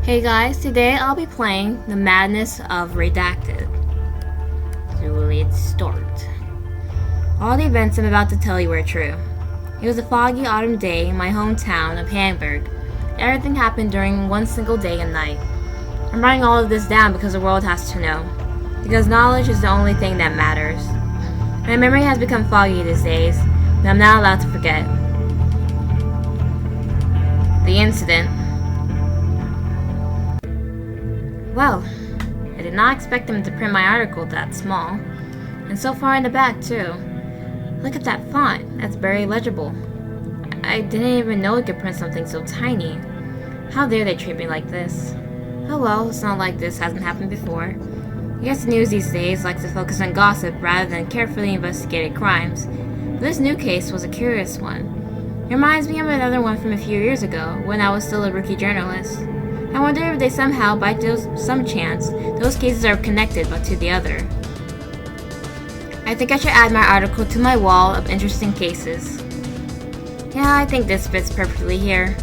Hey guys, today I'll be playing The Madness of Redacted. So let's start. All the events I'm about to tell you are true. It was a foggy autumn day in my hometown of Hamburg. Everything happened during one single day and night. I'm writing all of this down because the world has to know. Because knowledge is the only thing that matters. My memory has become foggy these days, and I'm not allowed to forget. The incident. Well, I did not expect them to print my article that small. And so far in the back, too. Look at that font. That's very legible. I didn't even know it could print something so tiny. How dare they treat me like this? Oh well, it's not like this hasn't happened before. I guess the news these days likes to focus on gossip rather than carefully investigated crimes. But this new case was a curious one. It reminds me of another one from a few years ago, when I was still a rookie journalist. I wonder if they somehow, by some chance, those cases are connected but to the other. I think I should add my article to my wall of interesting cases. Yeah, I think this fits perfectly here.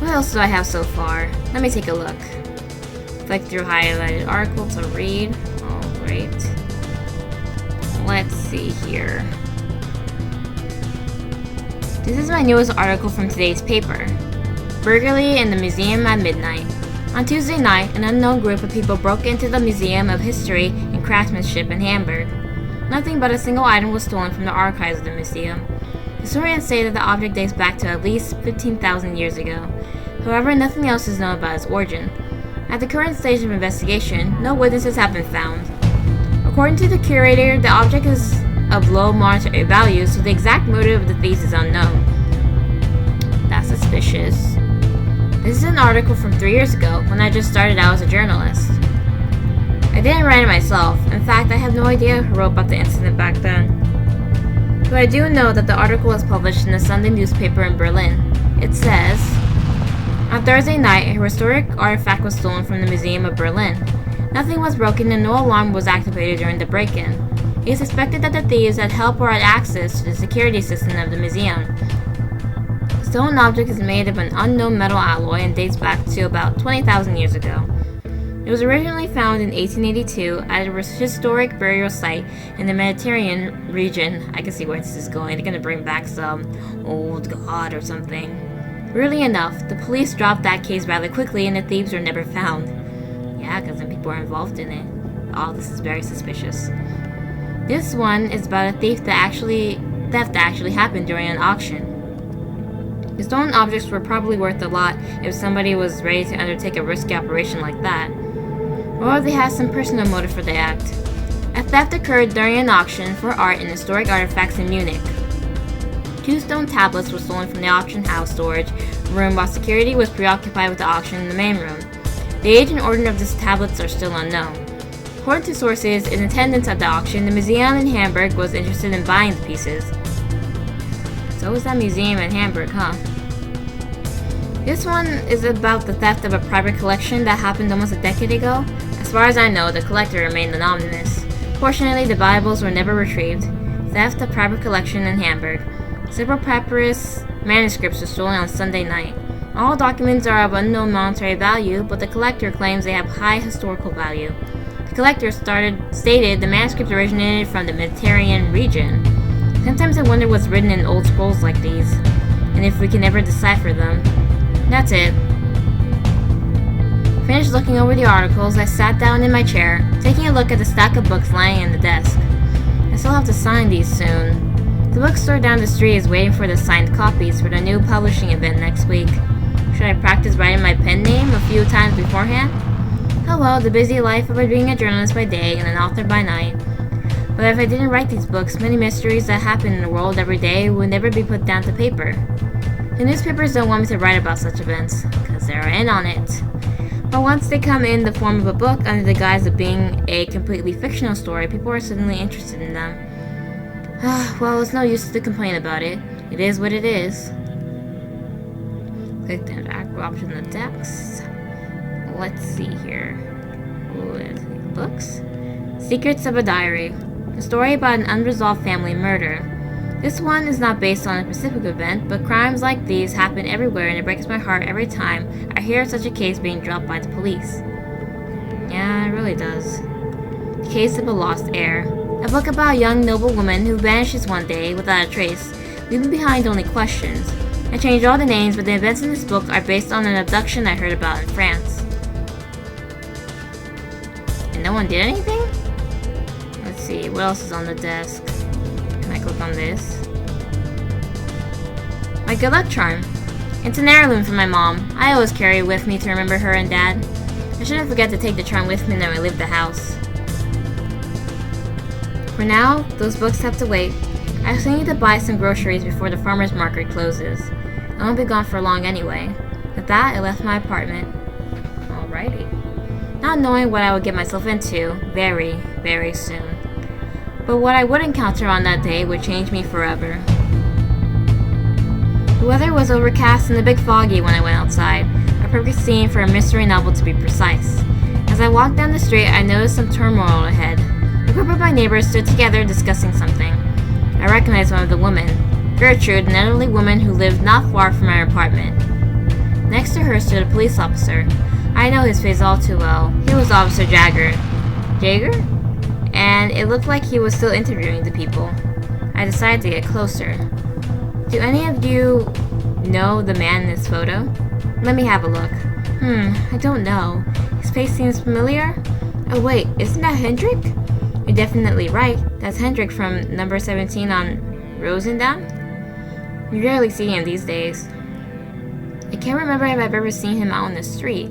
What else do I have so far? Let me take a look. Flick through highlighted article to read. Oh, great. Let's see here. This is my newest article from today's paper. Burglary in the museum at midnight. On Tuesday night, an unknown group of people broke into the Museum of History and Craftsmanship in Hamburg. Nothing but a single item was stolen from the archives of the museum. Historians say that the object dates back to at least 15,000 years ago. However, nothing else is known about its origin. At the current stage of investigation, no witnesses have been found. According to the curator, the object is of low monetary value, so the exact motive of the thieves is unknown. That's suspicious. This is an article from 3 years ago, when I just started out as a journalist. I didn't write it myself. In fact, I have no idea who wrote about the incident back then. But I do know that the article was published in a Sunday newspaper in Berlin. It says, on Thursday night, a historic artifact was stolen from the Museum of Berlin. Nothing was broken and no alarm was activated during the break-in. It is suspected that the thieves had help or had access to the security system of the museum. The stolen object is made of an unknown metal alloy and dates back to about 20,000 years ago. It was originally found in 1882 at a historic burial site in the Mediterranean region. I can see where this is going. They're gonna bring back some old god or something. Weirdly enough, the police dropped that case rather quickly and the thieves were never found. Yeah, because some people are involved in it. Oh, this is very suspicious. This one is about a theft that actually happened during an auction. The stolen objects were probably worth a lot if somebody was ready to undertake a risky operation like that. Or they had some personal motive for the act. A theft occurred during an auction for art and historic artifacts in Munich. 2 stone tablets were stolen from the auction house storage room while security was preoccupied with the auction in the main room. The age and order of these tablets are still unknown. According to sources in attendance at the auction, the museum in Hamburg was interested in buying the pieces. So was that museum in Hamburg, huh? This one is about the theft of a private collection that happened almost a decade ago. As far as I know, the collector remained anonymous. Fortunately, the Bibles were never retrieved. Theft of private collection in Hamburg. Several papyrus manuscripts were stolen on Sunday night. All documents are of unknown monetary value, but the collector claims they have high historical value. The collector stated the manuscripts originated from the Mediterranean region. Sometimes I wonder what's written in old scrolls like these, and if we can ever decipher them. That's it. Finished looking over the articles, I sat down in my chair, taking a look at the stack of books lying in the desk. I still have to sign these soon. The bookstore down the street is waiting for the signed copies for the new publishing event next week. Should I practice writing my pen name a few times beforehand? Oh well, the busy life of being a journalist by day and an author by night. But if I didn't write these books, many mysteries that happen in the world every day would never be put down to paper. The newspapers don't want me to write about such events, because they're in on it. But once they come in the form of a book under the guise of being a completely fictional story, people are suddenly interested in them. Well, it's no use to complain about it. It is what it is. Click the option of the text. Let's see here. Books. Secrets of a Diary. A story about an unresolved family murder. This one is not based on a specific event, but crimes like these happen everywhere and it breaks my heart every time I hear of such a case being dropped by the police. Yeah, it really does. The Case of a Lost Heir. A book about a young noble woman who vanishes one day without a trace, leaving behind only questions. I changed all the names, but the events in this book are based on an abduction I heard about in France. And no one did anything? Let's see, what else is on the desk? Can I click on this? My good luck charm. It's an heirloom from my mom. I always carry it with me to remember her and Dad. I shouldn't forget to take the charm with me when I leave the house. For now, those books have to wait. I still need to buy some groceries before the farmer's market closes. I won't be gone for long anyway. With that, I left my apartment. Alrighty. Not knowing what I would get myself into very, very soon. But what I would encounter on that day would change me forever. The weather was overcast and a bit foggy when I went outside, a perfect scene for a mystery novel to be precise. As I walked down the street, I noticed some turmoil ahead. A group of my neighbors stood together discussing something. I recognized one of the women, Gertrude, an elderly woman who lived not far from my apartment. Next to her stood a police officer. I know his face all too well. He was Officer Jagger. Jagger? And it looked like he was still interviewing the people. I decided to get closer. Do any of you know the man in this photo? Let me have a look. I don't know. His face seems familiar. Oh wait, isn't that Hendrik? You're definitely right. That's Hendrik from number 17 on Roosendaal. You rarely see him these days. I can't remember if I've ever seen him out on the street.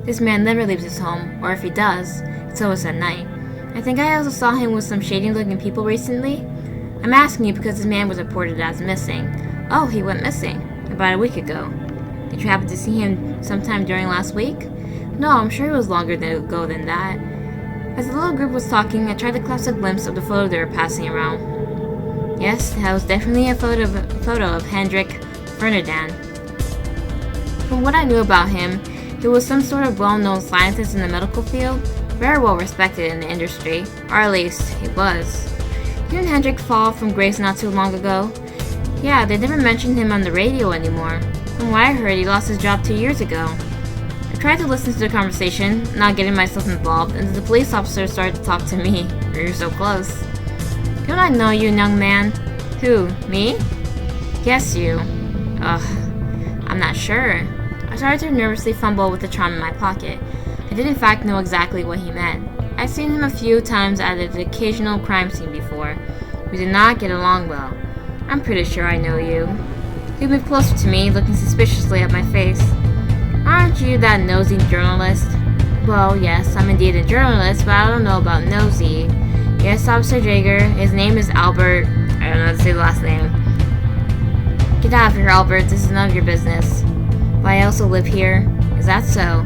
This man never leaves his home, or if he does, it's always at night. I think I also saw him with some shady-looking people recently. I'm asking you because this man was reported as missing. Oh, he went missing about a week ago. Did you happen to see him sometime during last week? No, I'm sure it was longer ago than that. As the little group was talking, I tried to catch a glimpse of the photo they were passing around. Yes, that was definitely a photo of Hendrik Fernandan. From what I knew about him, he was some sort of well-known scientist in the medical field, very well respected in the industry, or at least he was. Didn't Hendrik fall from grace not too long ago? Yeah, they never mentioned him on the radio anymore. From what I heard, he lost his job 2 years ago. I tried to listen to the conversation, not getting myself involved, and the police officer started to talk to me. You're so close. Don't I know you, young man? Who, me? Yes, you. Ugh, I'm not sure. I started to nervously fumble with the charm in my pocket. I did in fact know exactly what he meant. I've seen him a few times at the occasional crime scene before. We did not get along well. I'm pretty sure I know you. He moved closer to me, looking suspiciously at my face. Aren't you that nosy journalist? Well, yes, I'm indeed a journalist, but I don't know about nosy. Yes, Officer Jaeger. His name is Albert. I don't know how to say the last name. Get out of here, Albert. This is none of your business. But I also live here. Is that so?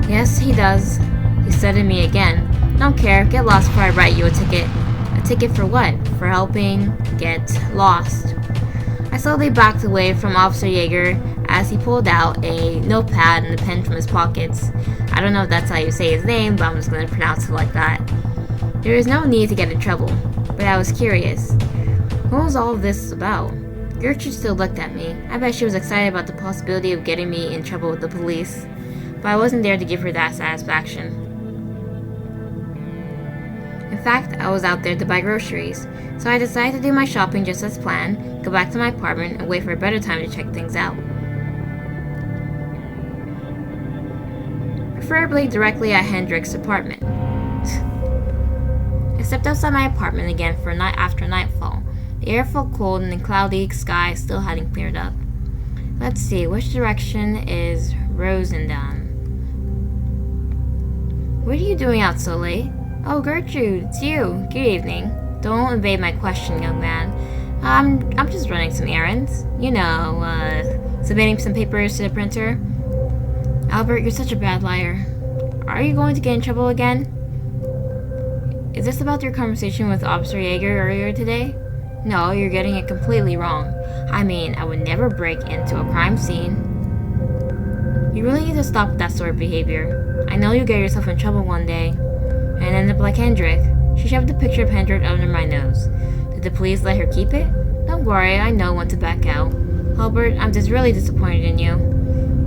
Yes, he does. He said to me again. Don't care. Get lost before I write you a ticket. A ticket for what? For helping get lost. I slowly backed away from Officer Jaeger as he pulled out a notepad and a pen from his pockets. I don't know if that's how you say his name, but I'm just going to pronounce it like that. There is no need to get in trouble, but I was curious. What was all of this about? Gertrude still looked at me. I bet she was excited about the possibility of getting me in trouble with the police, but I wasn't there to give her that satisfaction. In fact, I was out there to buy groceries, so I decided to do my shopping just as planned, go back to my apartment, and wait for a better time to check things out. Preferably directly at Hendrik's apartment. I stepped outside my apartment again for a night after nightfall. The air felt cold and the cloudy sky still hadn't cleared up. Let's see, which direction is Roosendaal? What are you doing out so late? Oh, Gertrude, it's you. Good evening. Don't evade my question, young man. I'm just running some errands. You know, submitting some papers to the printer. Albert, you're such a bad liar. Are you going to get in trouble again? Is this about your conversation with Officer Jaeger earlier today? No, you're getting it completely wrong. I mean, I would never break into a crime scene. You really need to stop with that sort of behavior. I know you'll get yourself in trouble one day. And end up like Hendrik. She shoved a picture of Hendrik under my nose. Did the police let her keep it? No Don't worry, I know when to back out. Albert, I'm just really disappointed in you.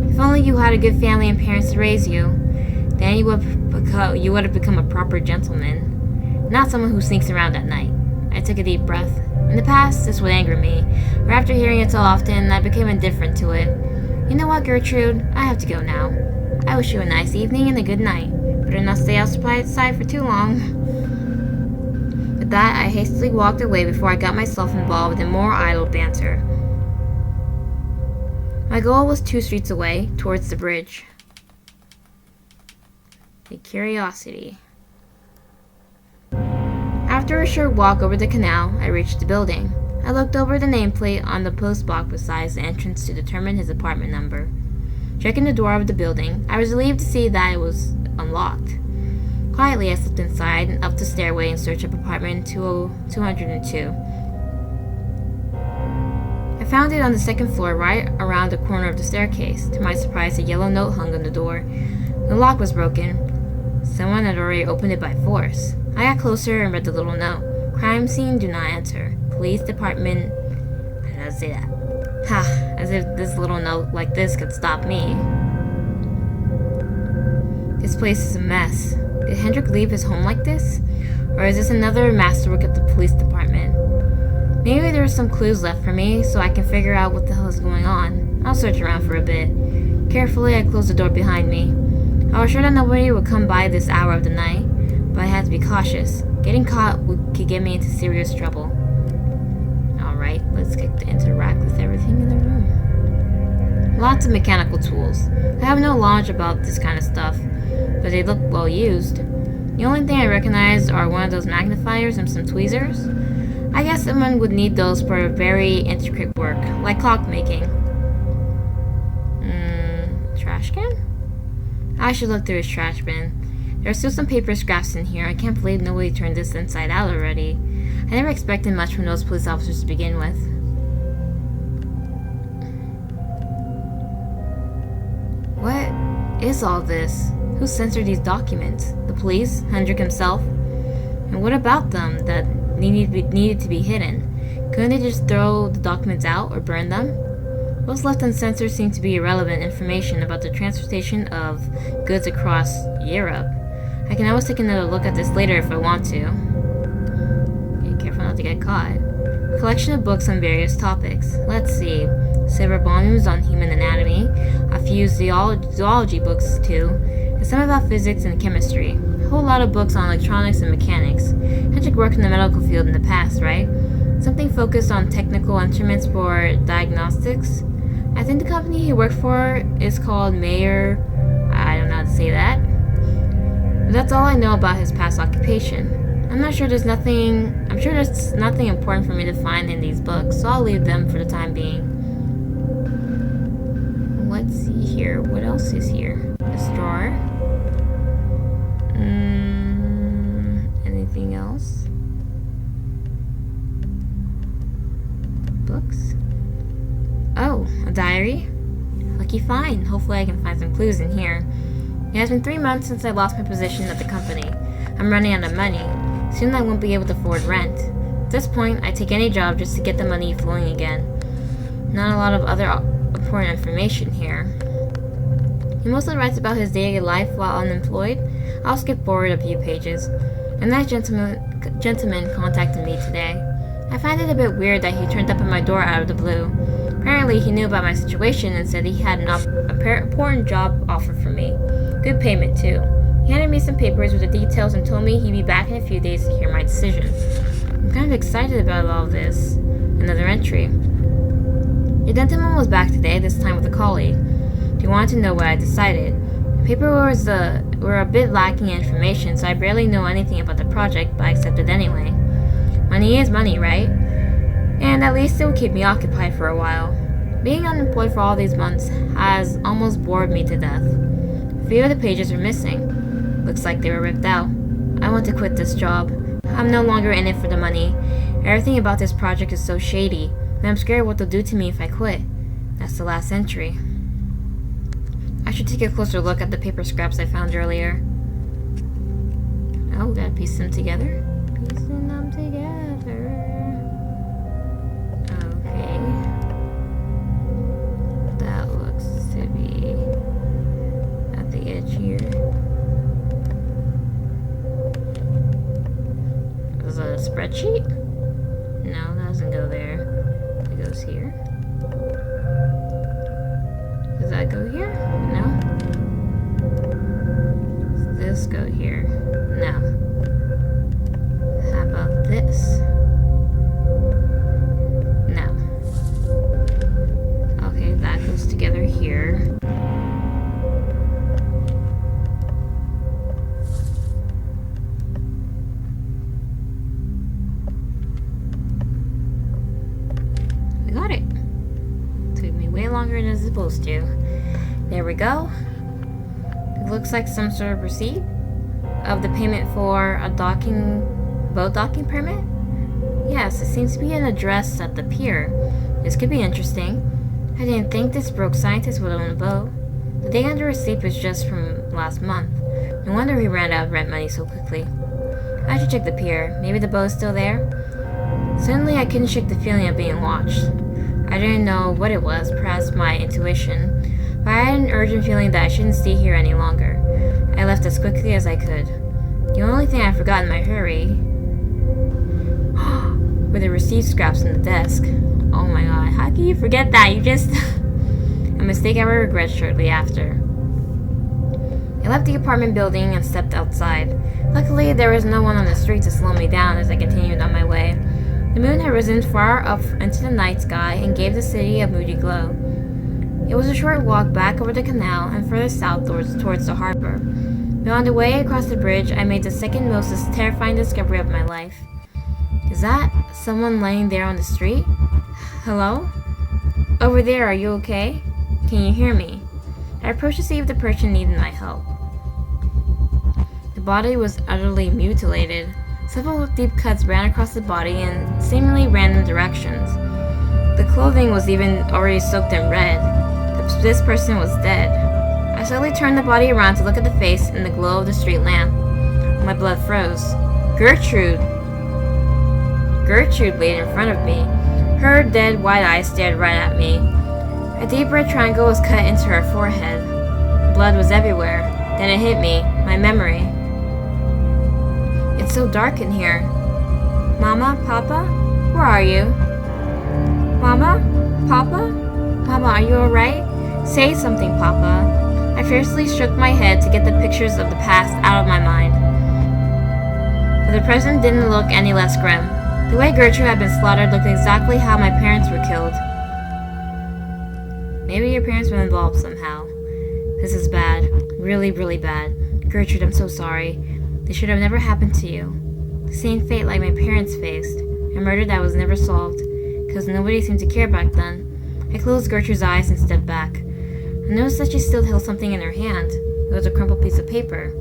If only you had a good family and parents to raise you, then you would have become a proper gentleman, not someone who sneaks around at night. I took a deep breath. In the past, this would anger me, but after hearing it so often, I became indifferent to it. You know what, Gertrude? I have to go now. I wish you a nice evening and a good night. Better not stay outside for too long. With that, I hastily walked away before I got myself involved in more idle banter. My goal was 2 streets away, towards the bridge. The Curiosity. After a short walk over the canal, I reached the building. I looked over the nameplate on the postbox beside the entrance to determine his apartment number. Checking the door of the building, I was relieved to see that it was unlocked. Quietly, I slipped inside and up the stairway in search of apartment 202. I found it on the second floor, right around the corner of the staircase. To my surprise, a yellow note hung on the door. The lock was broken. Someone had already opened it by force. I got closer and read the little note. Crime scene, do not enter. Police department. I didn't say that. Ha! As if this little note like this could stop me. This place is a mess. Did Hendrik leave his home like this? Or is this another masterwork of the police department? Maybe there are some clues left for me so I can figure out what the hell is going on. I'll search around for a bit. Carefully, I closed the door behind me. I was sure that nobody would come by this hour of the night, but I had to be cautious. Getting caught could get me into serious trouble. Alright, let's get to interact with everything in the room. Lots of mechanical tools. I have no knowledge about this kind of stuff, but they look well used. The only thing I recognize are one of those magnifiers and some tweezers. I guess someone would need those for very intricate work, like clockmaking. Trash can? I should look through his trash bin. There are still some paper scraps in here. I can't believe nobody turned this inside out already. I never expected much from those police officers to begin with. What is all this? Who censored these documents? The police? Hendrik himself? And what about them that needed to be hidden? Couldn't they just throw the documents out or burn them? What's left uncensored seemed to be irrelevant information about the transportation of goods across Europe. I can always take another look at this later if I want to. Be careful not to get caught. A collection of books on various topics. Let's see. Several volumes on human anatomy, a few zoology books too, and some about physics and chemistry. A whole lot of books on electronics and mechanics. Hendrik worked in the medical field in the past, right? Something focused on technical instruments for diagnostics. I think the company he worked for is called Mayer. I don't know how to say that. But that's all I know about his past occupation. I'm sure there's nothing important for me to find in these books, so I'll leave them for the time being. Let's see here. What else is here? This drawer. Anything else? Books? Oh, a diary? Lucky find. Hopefully I can find some clues in here. It has been 3 months since I lost my position at the company. I'm running out of money. Soon I won't be able to afford rent. At this point, I take any job just to get the money flowing again. Not a lot of other important information here. He mostly writes about his daily life while unemployed. I'll skip forward a few pages. A nice gentleman contacted me today. I find it a bit weird that he turned up at my door out of the blue. Apparently, he knew about my situation and said he had an important job offer for me. Good payment, too. He handed me some papers with the details and told me he'd be back in a few days to hear my decision. I'm kind of excited about all this. Another entry. The gentleman was back today, this time with a colleague. He wanted to know what I decided. The papers were a bit lacking in information, so I barely know anything about the project, but I accepted anyway. Money is money, right? And at least it will keep me occupied for a while. Being unemployed for all these months has almost bored me to death. A few of the pages are missing. Looks like they were ripped out. I want to quit this job. I'm no longer in it for the money. Everything about this project is so shady, and I'm scared what they'll do to me if I quit. That's the last entry. I should take a closer look at the paper scraps I found earlier. Oh, gotta piece them together. Piecing them together. spreadsheet? No, that doesn't go there. It goes here. Does that go here? No. Does this go here? No. How about this? No. Okay, that goes together here. We got it. Took me way longer than it's supposed to. There we go. It looks like some sort of receipt of the payment for a boat docking permit. Yes, it seems to be an address at the pier. This could be interesting. I didn't think this broke scientist would own a boat. The date on the receipt was just from last month. No wonder he ran out of rent money so quickly. I should check the pier. Maybe the boat's still there? Suddenly I couldn't shake the feeling of being watched. I didn't know what it was, perhaps my intuition, but I had an urgent feeling that I shouldn't stay here any longer. I left as quickly as I could. The only thing I forgot in my hurry were the receipt scraps on the desk. Oh my god, how can you forget that? You just... A mistake I would regret shortly after. I left the apartment building and stepped outside. Luckily, there was no one on the street to slow me down as I continued on my way. The moon had risen far up into the night sky and gave the city a moody glow. It was a short walk back over the canal and further south towards the harbor. But on the way across the bridge, I made the second most terrifying discovery of my life. Is that someone laying there on the street? Hello? Over there, are you okay? Can you hear me? I approached to see if the person needed my help. The body was utterly mutilated. Several deep cuts ran across the body in seemingly random directions. The clothing was even already soaked in red. This person was dead. I slowly turned the body around to look at the face in the glow of the street lamp. My blood froze. Gertrude! Gertrude laid in front of me. Her dead white eyes stared right at me. A deep red triangle was cut into her forehead. Blood was everywhere. Then it hit me, my memory. It's so dark in here. Mama? Papa? Where are you? Mama? Papa? Mama, are you alright? Say something, Papa. I fiercely shook my head to get the pictures of the past out of my mind. But the present didn't look any less grim. The way Gertrude had been slaughtered looked exactly how my parents were killed. Maybe your parents were involved somehow. This is bad. Really, really bad. Gertrude, I'm so sorry. This should have never happened to you. The same fate like my parents faced. A murder that was never solved, because nobody seemed to care back then. I closed Gertrude's eyes and stepped back. I noticed that she still held something in her hand. It was a crumpled piece of paper.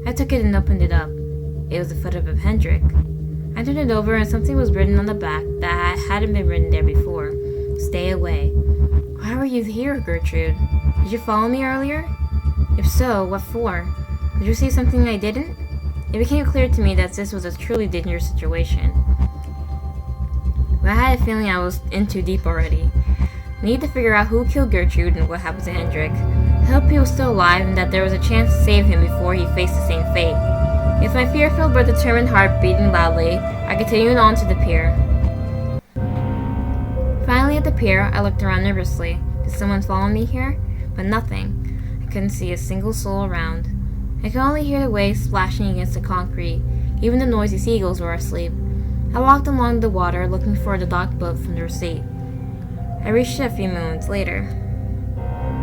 I took it and opened it up. It was the photograph of Hendrik. I turned it over and something was written on the back that hadn't been written there before. Stay away. Why were you here, Gertrude? Did you follow me earlier? If so, what for? Did you see something I didn't? It became clear to me that this was a truly dangerous situation. But I had a feeling I was in too deep already. I needed to figure out who killed Gertrude and what happened to Hendrik. I hoped he was still alive and that there was a chance to save him before he faced the same fate. With my fear-filled but determined heart beating loudly, I continued on to the pier. Finally at the pier, I looked around nervously. Did someone follow me here? But nothing. I couldn't see a single soul around. I could only hear the waves splashing against the concrete. Even the noisy seagulls were asleep. I walked along the water looking for the docked boat from the receipt. I reached it a few moments later.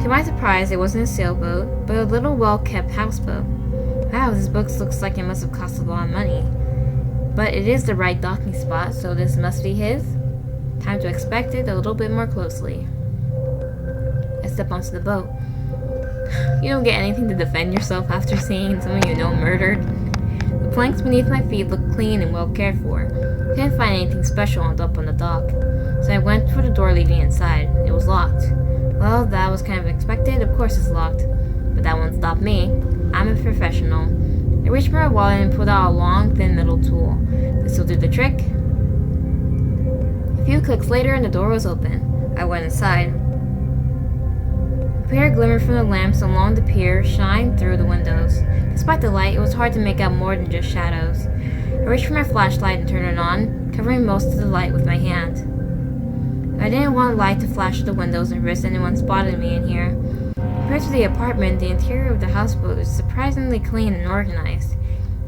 To my surprise, it wasn't a sailboat, but a little well-kept houseboat. Wow, this boat looks like it must have cost a lot of money. But it is the right docking spot, so this must be his. Time to inspect it a little bit more closely. I step onto the boat. You don't get anything to defend yourself after seeing someone you know murdered. The planks beneath my feet looked clean and well cared for. I couldn't find anything special up on the dock, so I went for the door leading inside. It was locked. Well, that was kind of expected. Of course it's locked. But that won't stop me. I'm a professional. I reached for my wallet and pulled out a long, thin metal tool. This will do the trick. A few clicks later and the door was open. I went inside. A clear glimmer from the lamps along the pier shined through the windows. Despite the light, it was hard to make out more than just shadows. A reached for my flashlight and turned it on, covering most of the light with my hand. I didn't want light to flash at the windows and risk anyone spotting me in here. Compared to the apartment, the interior of the houseboat was surprisingly clean and organized.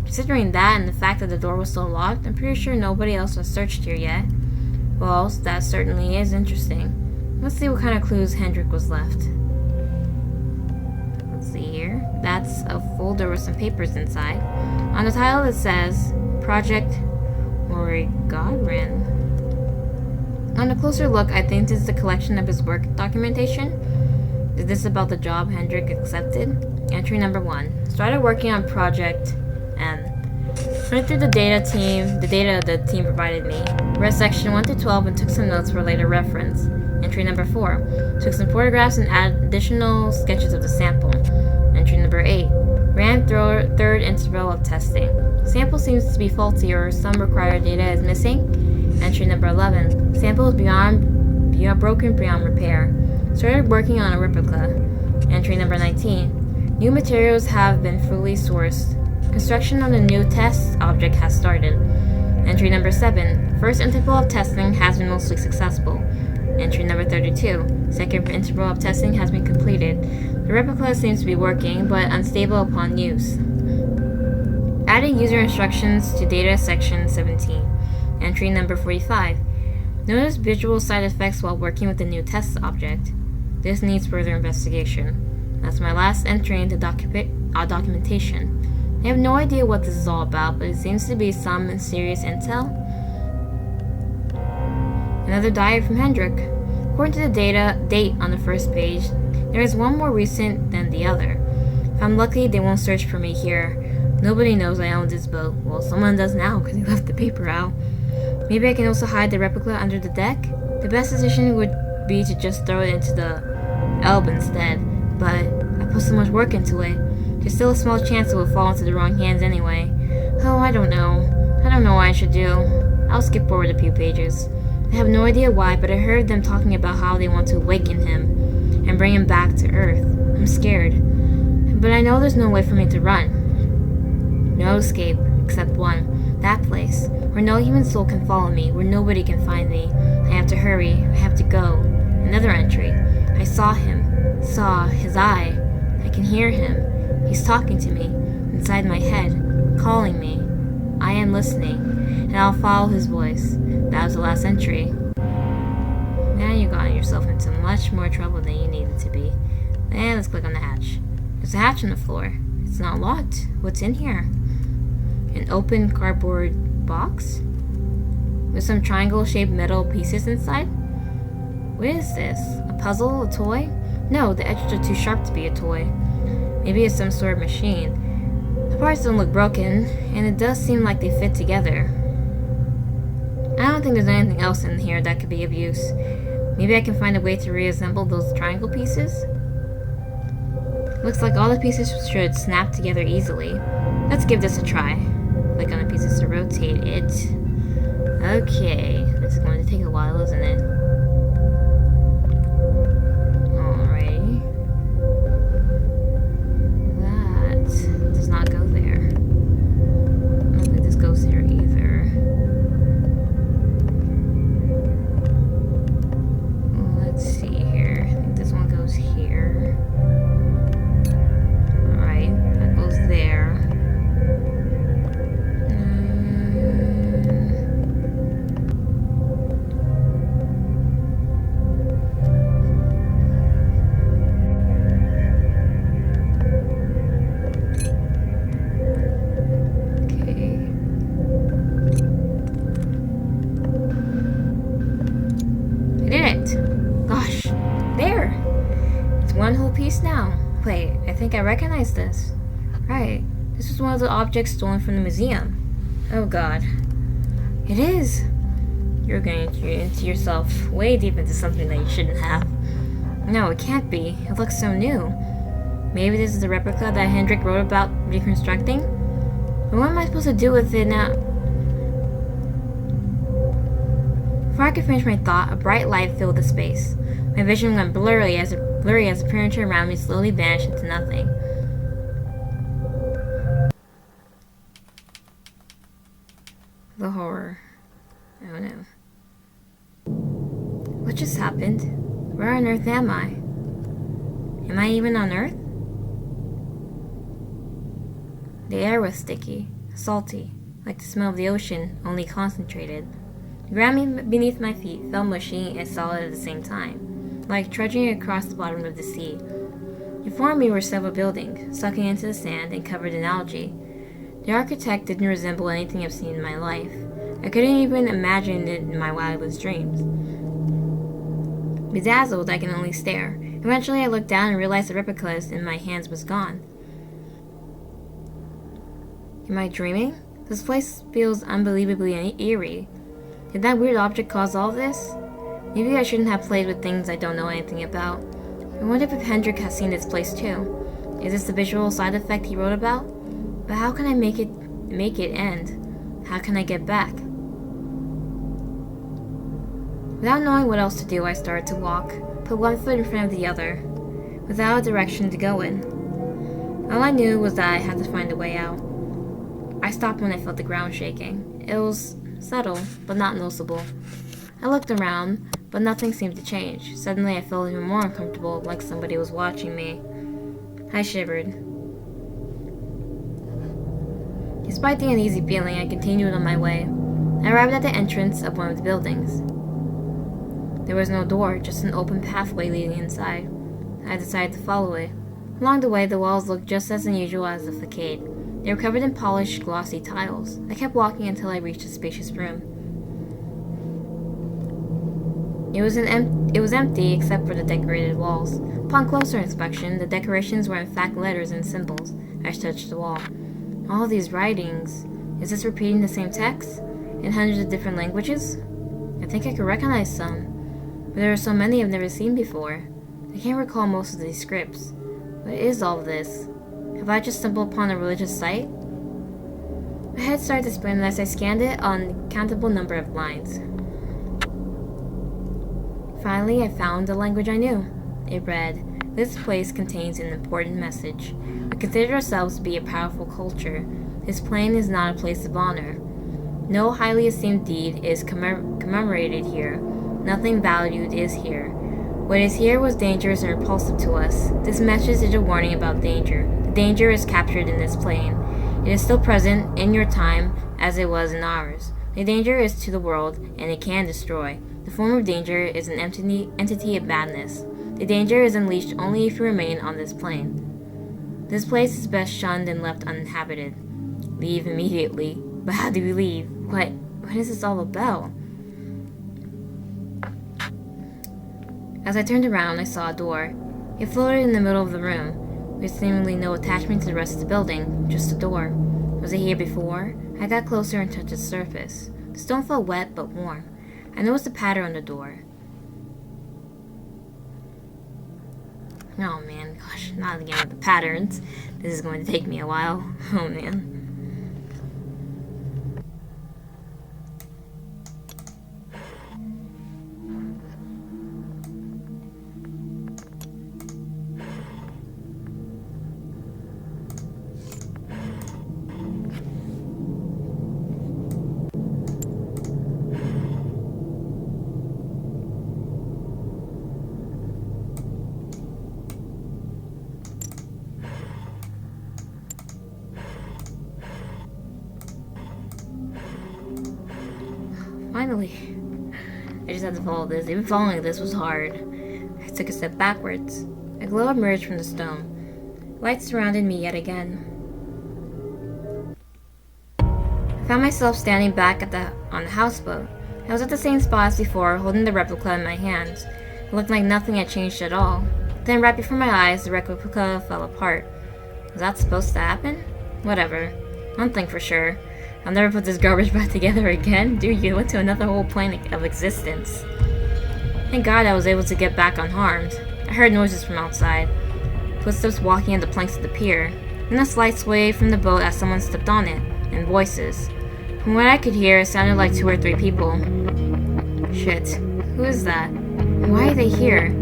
Considering that and the fact that the door was still locked, I'm pretty sure nobody else was searched here yet. Well, that certainly is interesting. Let's see what kind of clues Hendrik was left. Let's see here. That's a folder with some papers inside. On the title it says, Project Redacted. On a closer look, I think this is a collection of his work documentation. Is this about the job Hendrik accepted? Entry number 1. Started working on Project M. Went through the data the team provided me. Read section 1 to 12 and took some notes for later reference. Entry number 4. Took some photographs and added additional sketches of the sample. Entry number 8. Ran third interval of testing. Sample seems to be faulty or some required data is missing. Entry number 11. Sample is broken beyond repair. Started working on a replica. Entry number 19. New materials have been fully sourced. Construction on a new test object has started. Entry number 7. First interval of testing has been mostly successful. Entry number 32. Second interval of testing has been completed. The replica seems to be working, but unstable upon use. Adding user instructions to data section 17. Entry number 45. Notice visual side effects while working with the new test object. This needs further investigation. That's my last entry into documentation. I have no idea what this is all about, but it seems to be some serious intel. Another diary from Hendrik. According to the date on the first page, there is one more recent than the other. If I'm lucky, they won't search for me here. Nobody knows I own this boat. Well, someone does now because he left the paper out. Maybe I can also hide the replica under the deck? The best decision would be to just throw it into the Elbe instead, but I put so much work into it. There's still a small chance it will fall into the wrong hands anyway. Oh, I don't know. I don't know what I should do. I'll skip forward a few pages. I have no idea why, but I heard them talking about how they want to awaken him and bring him back to Earth. I'm scared. But I know there's no way for me to run. No escape, except one. That place, where no human soul can follow me, where nobody can find me. I have to hurry. I have to go. Another entry. I saw him. Saw his eye. I can hear him. He's talking to me, inside my head, calling me. I am listening, and I'll follow his voice. That was the last entry. Now you've gotten yourself into much more trouble than you needed to be. And let's click on the hatch. There's a hatch on the floor. It's not locked. What's in here? An open cardboard box? With some triangle-shaped metal pieces inside? What is this? A puzzle? A toy? No, the edges are too sharp to be a toy. Maybe it's some sort of machine. The parts don't look broken, and it does seem like they fit together. I don't think there's anything else in here that could be of use. Maybe I can find a way to reassemble those triangle pieces? Looks like all the pieces should snap together easily. Let's give this a try. Click on the pieces to rotate it. Okay, this is going to take a while, isn't it? Alrighty. That does not go there. I don't think this goes there either. Let's see here. I think this one goes here. Alright, that goes there. Now. Wait, I think I recognize this. Right, this was one of the objects stolen from the museum. Oh god. It is! You're getting into yourself way deep into something that you shouldn't have. No, it can't be. It looks so new. Maybe this is the replica that Hendrik wrote about reconstructing? But what am I supposed to do with it now? Before I could finish my thought, a bright light filled the space. My vision went blurry as the furniture around me slowly vanished into nothing. The horror. Oh no. What just happened? Where on earth am I? Am I even on Earth? The air was sticky, salty, like the smell of the ocean, only concentrated. The ground beneath my feet felt mushy and solid at the same time, like trudging across the bottom of the sea. Before me were several buildings, sunken into the sand and covered in algae. The architect didn't resemble anything I've seen in my life. I couldn't even imagine it in my wildest dreams. Bedazzled, I can only stare. Eventually, I looked down and realized the replica in my hands was gone. Am I dreaming? This place feels unbelievably eerie. Did that weird object cause all this? Maybe I shouldn't have played with things I don't know anything about. I wonder if Hendrik has seen this place too. Is this the visual side effect he wrote about? But how can I make it end? How can I get back? Without knowing what else to do, I started to walk, put one foot in front of the other, without a direction to go in. All I knew was that I had to find a way out. I stopped when I felt the ground shaking. It was subtle, but not noticeable. I looked around, but nothing seemed to change. Suddenly I felt even more uncomfortable, like somebody was watching me. I shivered. Despite the uneasy feeling, I continued on my way. I arrived at the entrance of one of the buildings. There was no door, just an open pathway leading inside. I decided to follow it. Along the way, the walls looked just as unusual as the facade. They were covered in polished, glossy tiles. I kept walking until I reached a spacious room. It was empty except for the decorated walls. Upon closer inspection, the decorations were in fact letters and symbols. I touched the wall. All these writings. Is this repeating the same text? In hundreds of different languages? I think I could recognize some. But there are so many I've never seen before. I can't recall most of these scripts. What is all this? Have I just stumbled upon a religious site? My head started to spin as I scanned it on an uncountable number of lines. Finally, I found the language I knew. It read, "This place contains an important message. We consider ourselves to be a powerful culture. This plane is not a place of honor. No highly esteemed deed is commemorated here. Nothing valued is here. What is here was dangerous and repulsive to us. This message is a warning about danger. The danger is captured in this plane. It is still present in your time as it was in ours. The danger is to the world, and it can destroy. The form of danger is an entity of badness. The danger is unleashed only if you remain on this plane. This place is best shunned and left uninhabited. Leave immediately. But how do we leave? What is this all about?" As I turned around, I saw a door. It floated in the middle of the room, with seemingly no attachment to the rest of the building, just a door. Was it here before? I got closer and touched its surface. The stone felt wet but warm. I noticed a pattern on the door. Oh man, gosh, not again with the patterns. This is going to take me a while. Oh man. Finally. I just had to follow this. Even following this was hard. I took a step backwards. A glow emerged from the stone. Light surrounded me yet again. I found myself standing back on the houseboat. I was at the same spot as before, holding the replica in my hands. It looked like nothing had changed at all. Then, right before my eyes, the replica fell apart. Was that supposed to happen? Whatever. One thing for sure. I'll never put this garbage back together again. Dude, you went to another whole plane of existence. Thank God I was able to get back unharmed. I heard noises from outside. Footsteps walking on the planks of the pier. Then a slight sway from the boat as someone stepped on it. And voices. From what I could hear, it sounded like 2 or 3 people. Shit. Who is that? And why are they here?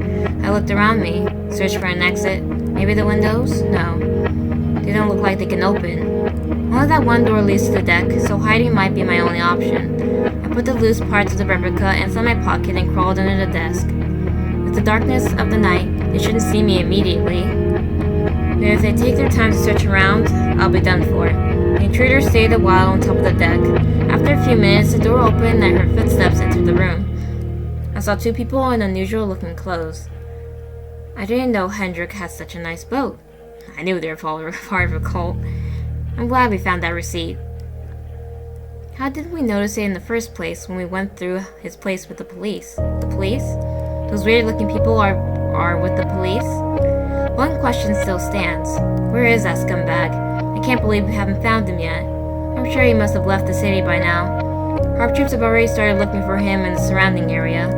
I looked around me. Searched for an exit. Maybe the windows? No. They don't look like they can open. Only that one door leads to the deck, so hiding might be my only option. I put the loose parts of the replica inside my pocket and crawled under the desk. With the darkness of the night, they shouldn't see me immediately. But if they take their time to search around, I'll be done for. The intruder stayed a while on top of the deck. After a few minutes, the door opened and I heard footsteps enter the room. I saw two people in unusual-looking clothes. I didn't know Hendrik had such a nice boat. I knew they were part of a cult. I'm glad we found that receipt. How did we notice it in the first place when we went through his place with the police? The police? Those weird-looking people are with the police? One question still stands. Where is that scumbag? I can't believe we haven't found him yet. I'm sure he must have left the city by now. Our troops have already started looking for him in the surrounding area.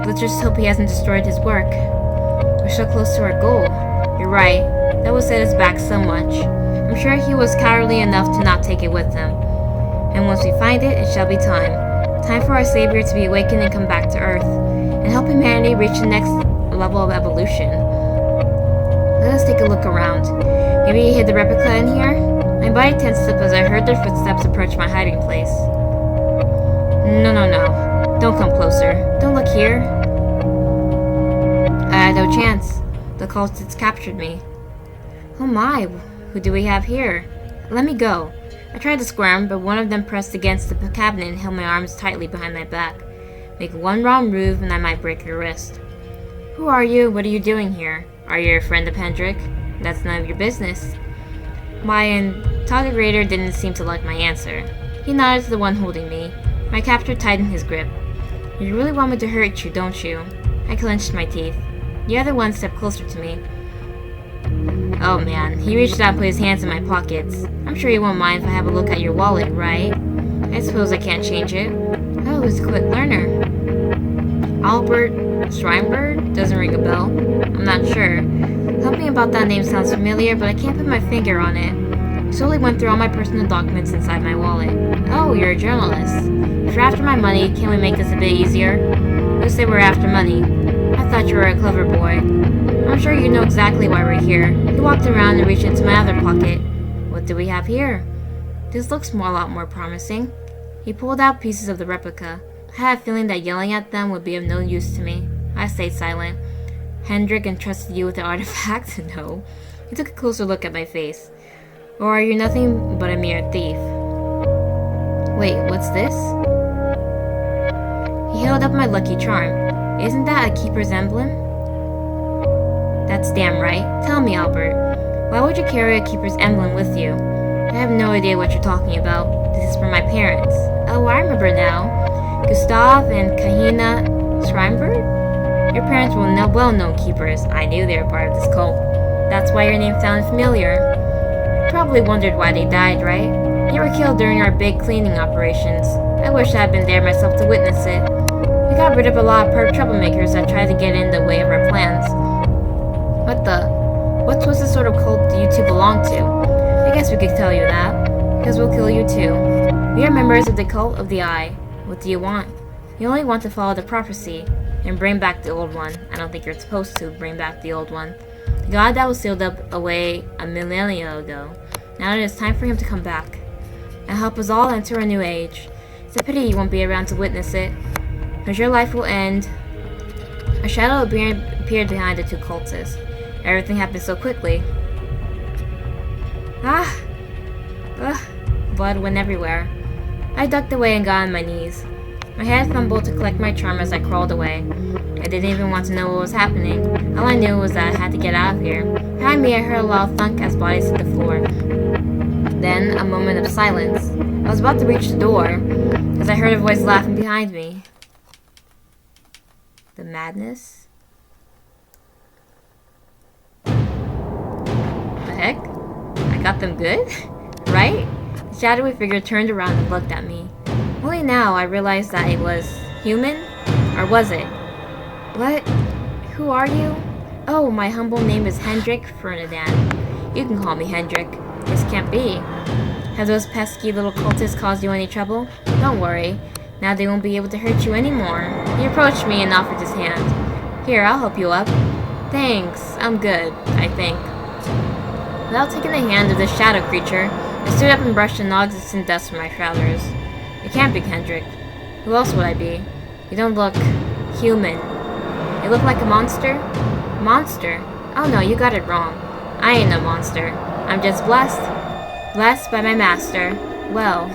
Let's just hope he hasn't destroyed his work. We're so close to our goal. You're right. That will set us back so much. I'm sure he was cowardly enough to not take it with him. And once we find it, it shall be time. Time for our Savior to be awakened and come back to Earth, and help humanity reach the next level of evolution. Let us take a look around. Maybe he hid the replica in here? My body tensed up as I heard their footsteps approach my hiding place. No. Don't come closer. Don't look here. I had no chance. The cultists captured me. Oh my, who do we have here? Let me go. I tried to squirm, but one of them pressed against the cabinet and held my arms tightly behind my back. Make one wrong move and I might break your wrist. Who are you? What are you doing here? Are you a friend of Hendrik? That's none of your business. My interrogator didn't seem to like my answer. He nodded to the one holding me. My captor tightened his grip. You really want me to hurt you, don't you? I clenched my teeth. The other one stepped closer to me. Oh man, he reached out and put his hands in my pockets. I'm sure you won't mind if I have a look at your wallet, right? I suppose I can't change it. Oh, he's a quick learner. Albert Schreiber? Doesn't ring a bell. I'm not sure. Something about that name sounds familiar, but I can't put my finger on it. I slowly went through all my personal documents inside my wallet. Oh, you're a journalist. If you're after my money, can we make this a bit easier? You say we're after money. I thought you were a clever boy. I'm sure you know exactly why we're here. He walked around and reached into my other pocket. What do we have here? This looks a lot more promising. He pulled out pieces of the replica. I had a feeling that yelling at them would be of no use to me. I stayed silent. Hendrik entrusted you with the artifact? No. He took a closer look at my face. Or are you nothing but a mere thief? Wait, what's this? He held up my lucky charm. Isn't that a keeper's emblem? That's damn right. Tell me, Albert, why would you carry a keeper's emblem with you? I have no idea what you're talking about. This is for my parents. Oh, I remember now. Gustav and Kahina Schreiber? Your parents were well-known keepers. I knew they were part of this cult. That's why your name sounded familiar. You probably wondered why they died, right? They were killed during our big cleaning operations. I wish I had been there myself to witness it. We got rid of a lot of troublemakers that tried to get in the way of our plans. What twisted sort of cult do you two belong to? I guess we could tell you that, because we'll kill you too. We are members of the cult of the Eye. What do you want? You only want to follow the prophecy, and bring back the old one. I don't think you're supposed to bring back the old one. The god that was sealed up away a millennia ago. Now it is time for him to come back, and help us all enter a new age. It's a pity you won't be around to witness it, because your life will end. A shadow appeared behind the two cultists. Everything happened so quickly. Blood went everywhere. I ducked away and got on my knees. My head fumbled to collect my charm as I crawled away. I didn't even want to know what was happening. All I knew was that I had to get out of here. Behind me, I heard a loud thunk as bodies hit the floor. Then, a moment of silence. I was about to reach the door, as I heard a voice laughing behind me. The madness? The heck? I got them good? Right? The shadowy figure turned around and looked at me. Only now I realized that it was human? Or was it? What? Who are you? Oh, my humble name is Hendrik Ferdinand. You can call me Hendrik. This can't be. Have those pesky little cultists caused you any trouble? Don't worry. Now they won't be able to hurt you anymore. He approached me and offered his hand. Here, I'll help you up. Thanks. I'm good, I think. Without taking the hand of the shadow creature, I stood up and brushed the non-existent dust from my trousers. It can't be Hendrik. Who else would I be? You don't look human. You look like a monster? Monster? Oh no, you got it wrong. I ain't no monster. I'm just blessed. Blessed by my master. Well,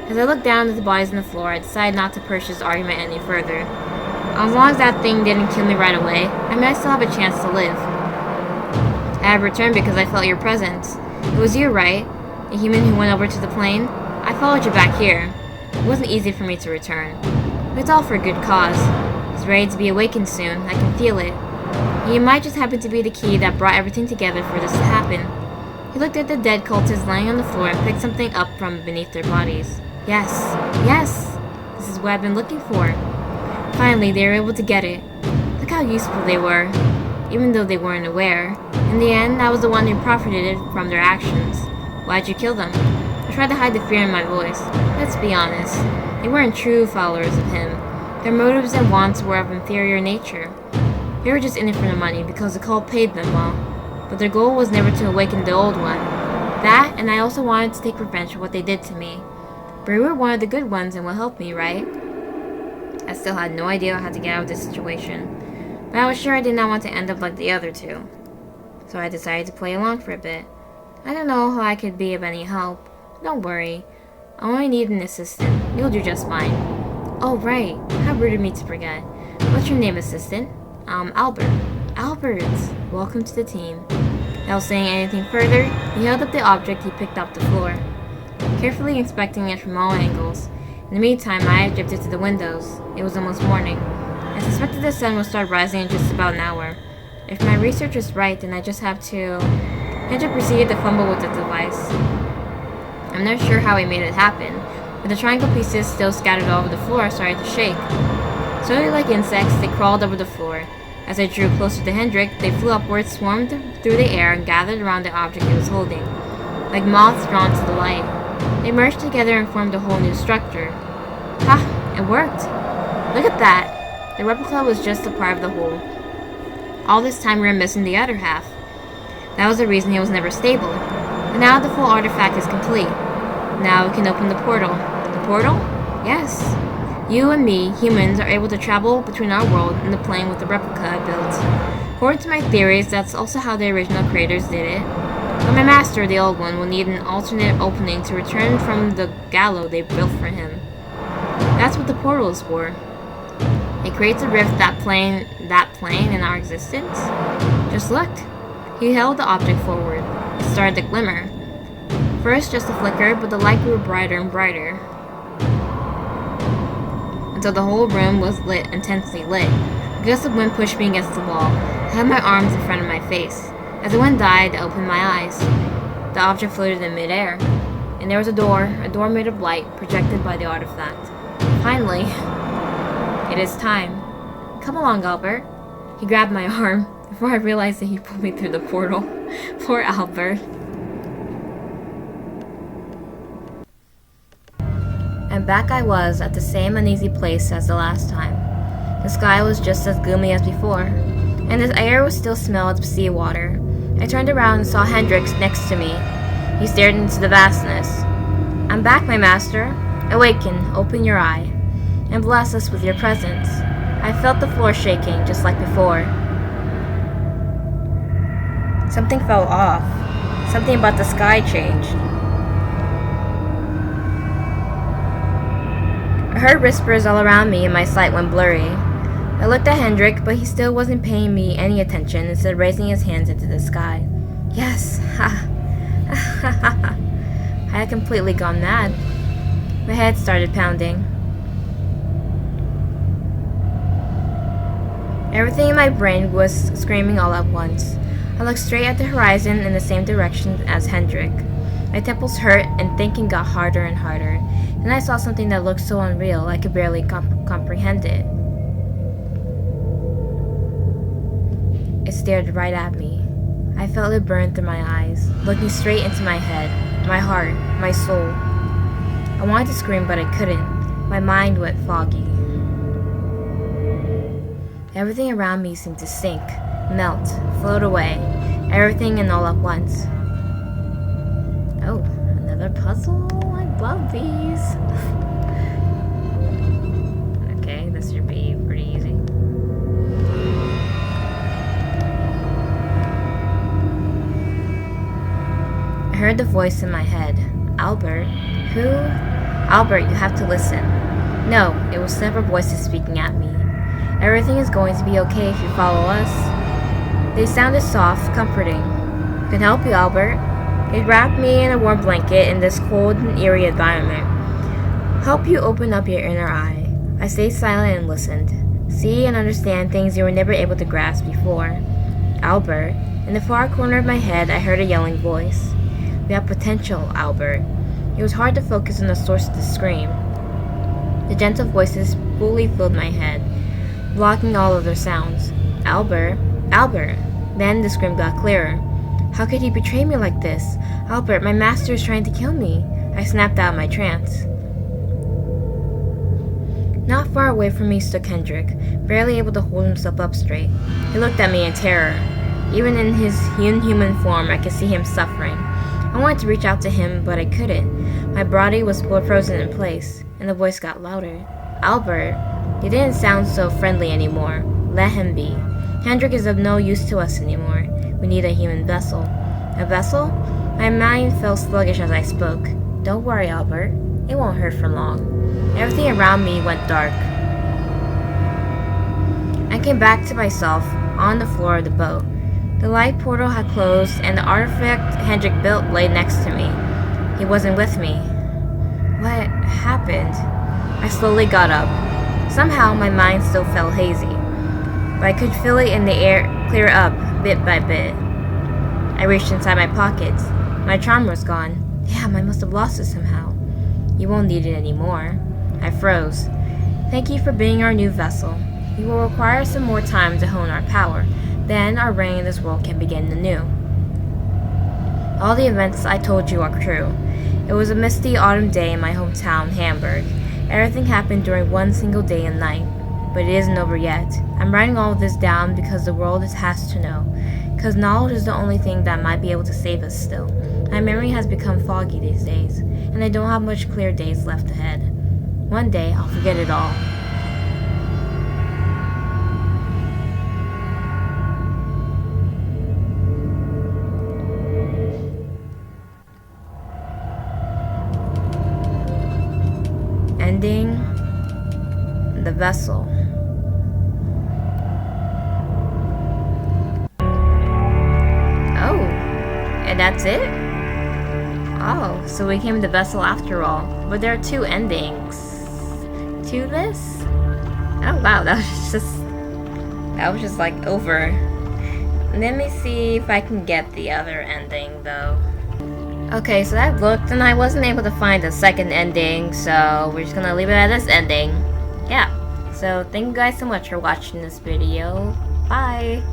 as I looked down at the bodies on the floor, I decided not to push this argument any further. As long as that thing didn't kill me right away, I might still have a chance to live. I have returned because I felt your presence. It was you, right? The human who went over to the plane? I followed you back here. It wasn't easy for me to return. But it's all for a good cause. He's ready to be awakened soon. I can feel it. You might just happen to be the key that brought everything together for this to happen. He looked at the dead cultists lying on the floor and picked something up from beneath their bodies. Yes, yes! This is what I've been looking for. Finally, they were able to get it. Look how useful they were, even though they weren't aware. In the end, I was the one who profited from their actions. Why'd you kill them? I tried to hide the fear in my voice. Let's be honest. They weren't true followers of him. Their motives and wants were of inferior nature. They were just in it for the money because the cult paid them well. But their goal was never to awaken the old one. That, and I also wanted to take revenge for what they did to me. But you were one of the good ones and will help me, right? I still had no idea how to get out of this situation. But I was sure I did not want to end up like the other two. So I decided to play along for a bit. I don't know how I could be of any help. Don't worry. I only need an assistant. You'll do just fine. Oh, right. How rude of me to forget. What's your name, assistant? Albert. Albert! Welcome to the team. Without saying anything further, he held up the object he picked off the floor, carefully inspecting it from all angles. In the meantime, my eyes drifted to the windows. It was almost morning. I suspected the sun would start rising in just about an hour. If my research was right, then I just have to... Hendrik proceeded to fumble with the device. I'm not sure how he made it happen, but the triangle pieces still scattered all over the floor started to shake. Slowly like insects, they crawled over the floor. As I drew closer to Hendrik, they flew upwards, swarmed through the air, and gathered around the object he was holding, like moths drawn to the light. They merged together and formed a whole new structure. Ha! It worked! Look at that! The replica was just a part of the whole. All this time we were missing the other half. That was the reason it was never stable. But now the full artifact is complete. Now we can open the portal. The portal? Yes. You and me, humans, are able to travel between our world and the plane with the replica I built. According to my theories, that's also how the original creators did it. But my master, the old one, will need an alternate opening to return from the gallows they built for him. That's what the portal is for. It creates a rift that plane in our existence. Just look. He held the object forward. It started to glimmer. First just a flicker, but the light grew brighter and brighter, until the whole room was intensely lit. A gust of wind pushed me against the wall. I had my arms in front of my face. As the wind died, I opened my eyes. The object floated in midair, and there was a door made of light, projected by the artifact. Finally, it is time. Come along, Albert. He grabbed my arm before I realized that he pulled me through the portal. Poor Albert. And back I was at the same uneasy place as the last time. The sky was just as gloomy as before, and the air was still smelled of seawater. I turned around and saw Hendrik next to me. He stared into the vastness. I'm back, my master. Awaken, open your eye, and bless us with your presence. I felt the floor shaking, just like before. Something fell off. Something about the sky changed. I heard whispers all around me and my sight went blurry. I looked at Hendrik, but he still wasn't paying me any attention, instead raising his hands into the sky. Yes, ha, ha, ha, ha. I had completely gone mad. My head started pounding. Everything in my brain was screaming all at once. I looked straight at the horizon in the same direction as Hendrik. My temples hurt and thinking got harder and harder. Then I saw something that looked so unreal I could barely comprehend it. It stared right at me. I felt it burn through my eyes, looking straight into my head, my heart, my soul. I wanted to scream, but I couldn't. My mind went foggy. Everything around me seemed to sink, melt, float away, everything and all at once. Oh, another Another puzzle? I love these. Okay, this should be pretty easy. I heard the voice in my head. Albert? Who? Albert, you have to listen. No, it was several voices speaking at me. Everything is going to be okay if you follow us. They sounded soft, comforting. Can help you, Albert. They wrapped me in a warm blanket in this cold and eerie environment. Help you open up your inner eye. I stayed silent and listened. See and understand things you were never able to grasp before. Albert, in the far corner of my head, I heard a yelling voice. We have potential, Albert. It was hard to focus on the source of the scream. The gentle voices fully filled my head, blocking all other sounds. Albert, Albert. Then the scream got clearer. How could he betray me like this? Albert, my master is trying to kill me. I snapped out of my trance. Not far away from me stood Kendrick, barely able to hold himself up straight. He looked at me in terror. Even in his inhuman form, I could see him suffering. I wanted to reach out to him, but I couldn't. My body was frozen in place, and the voice got louder. Albert, he didn't sound so friendly anymore. Let him be. Hendrik is of no use to us anymore. We need a human vessel. A vessel? My mind felt sluggish as I spoke. Don't worry, Albert. It won't hurt for long. Everything around me went dark. I came back to myself on the floor of the boat. The light portal had closed, and the artifact Hendrik built lay next to me. He wasn't with me. What happened? I slowly got up. Somehow my mind still felt hazy, but I could feel it in the air clear up bit by bit. I reached inside my pockets. My charm was gone. Damn, I must have lost it somehow. You won't need it anymore. I froze. Thank you for being our new vessel. We will require some more time to hone our power. Then our reign in this world can begin anew. All the events I told you are true. It was a misty autumn day in my hometown, Hamburg. Everything happened during one single day and night. But it isn't over yet. I'm writing all of this down because the world has to know. Because knowledge is the only thing that might be able to save us still. My memory has become foggy these days, and I don't have much clear days left ahead. One day, I'll forget it all. Ending the vessel. Oh, and that's it? Oh, so we came to the vessel after all. But there are two endings to this? Oh wow, that was just like over. Let me see if I can get the other ending though. Okay, so I've looked and I wasn't able to find a second ending, so we're just gonna leave it at this ending. Yeah, so thank you guys so much for watching this video. Bye!